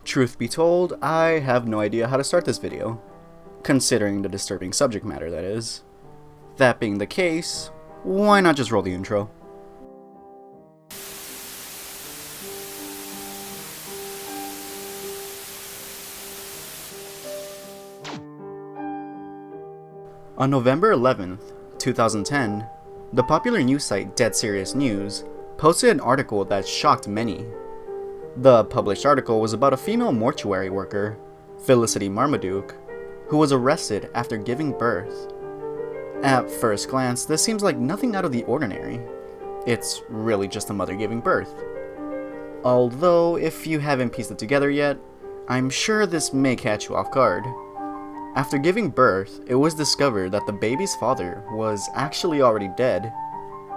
Truth be told, I have no idea how to start this video, considering the disturbing subject matter that is. That being the case, why not just roll the intro? On November 11th, 2010, the popular news site Dead Serious News posted an article that shocked many. The published article was about a female mortuary worker, Felicity Marmaduke, who was arrested after giving birth. At first glance, this seems like nothing out of the ordinary. It's really just a mother giving birth. Although, if you haven't pieced it together yet, I'm sure this may catch you off guard. After giving birth, it was discovered that the baby's father was actually already dead,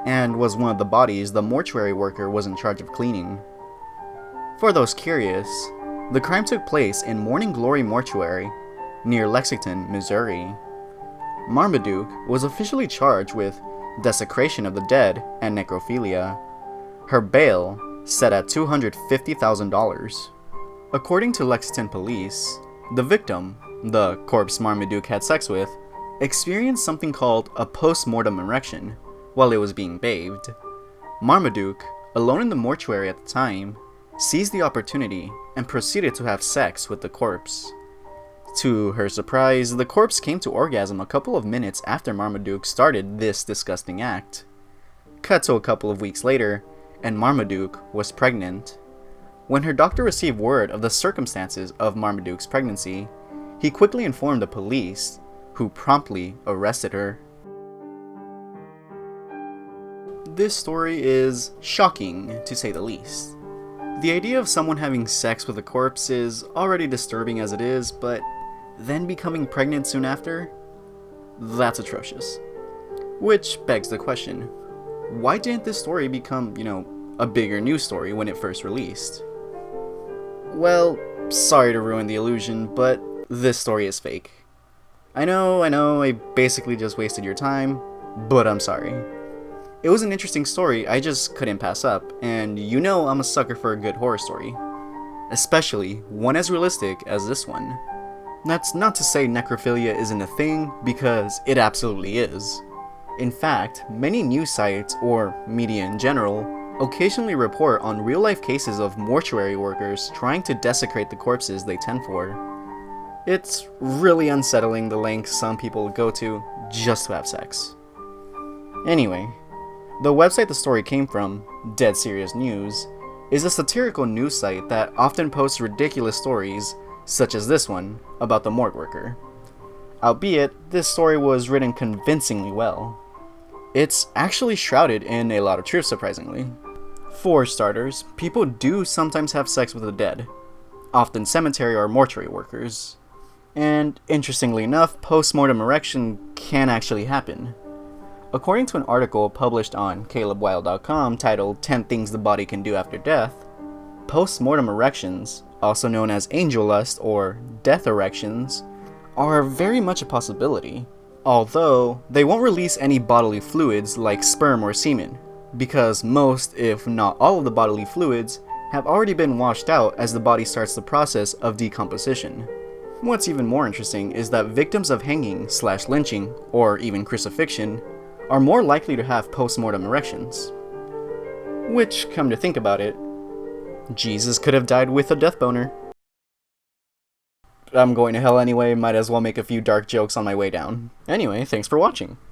and was one of the bodies the mortuary worker was in charge of cleaning. For those curious, the crime took place in Morning Glory Mortuary, near Lexington, Missouri. Marmaduke was officially charged with desecration of the dead and necrophilia. Her bail set at $250,000. According to Lexington police, the victim, the corpse Marmaduke had sex with, experienced something called a post-mortem erection while it was being bathed. Marmaduke, alone in the mortuary at the time, seized the opportunity and proceeded to have sex with the corpse. To her surprise, the corpse came to orgasm a couple of minutes after Marmaduke started this disgusting act. Cut to a couple of weeks later, and Marmaduke was pregnant. When her doctor received word of the circumstances of Marmaduke's pregnancy, he quickly informed the police, who promptly arrested her. This story is shocking, to say the least. The idea of someone having sex with a corpse is already disturbing as it is, but then becoming pregnant soon after? That's atrocious. Which begs the question, why didn't this story become, a bigger news story when it first released? Well, sorry to ruin the illusion, but this story is fake. I know, I basically just wasted your time, but I'm sorry. It was an interesting story I just couldn't pass up, and I'm a sucker for a good horror story. Especially one as realistic as this one. That's not to say necrophilia isn't a thing, because it absolutely is. In fact, many news sites, or media in general, occasionally report on real-life cases of mortuary workers trying to desecrate the corpses they tend for. It's really unsettling the lengths some people go to just to have sex. Anyway, the website the story came from, Dead Serious News, is a satirical news site that often posts ridiculous stories, such as this one, about the morgue worker. Albeit, this story was written convincingly well. It's actually shrouded in a lot of truth, surprisingly. For starters, people do sometimes have sex with the dead, often cemetery or mortuary workers. And interestingly enough, post-mortem erection can actually happen. According to an article published on calebwild.com titled 10 Things the Body Can Do After Death, post-mortem erections, also known as angel lust or death erections, are very much a possibility, although they won't release any bodily fluids like sperm or semen, because most, if not all of the bodily fluids, have already been washed out as the body starts the process of decomposition. What's even more interesting is that victims of hanging/lynching, or even crucifixion, are more likely to have post-mortem erections. Which, come to think about it, Jesus could have died with a death boner. I'm going to hell anyway, might as well make a few dark jokes on my way down. Anyway, thanks for watching.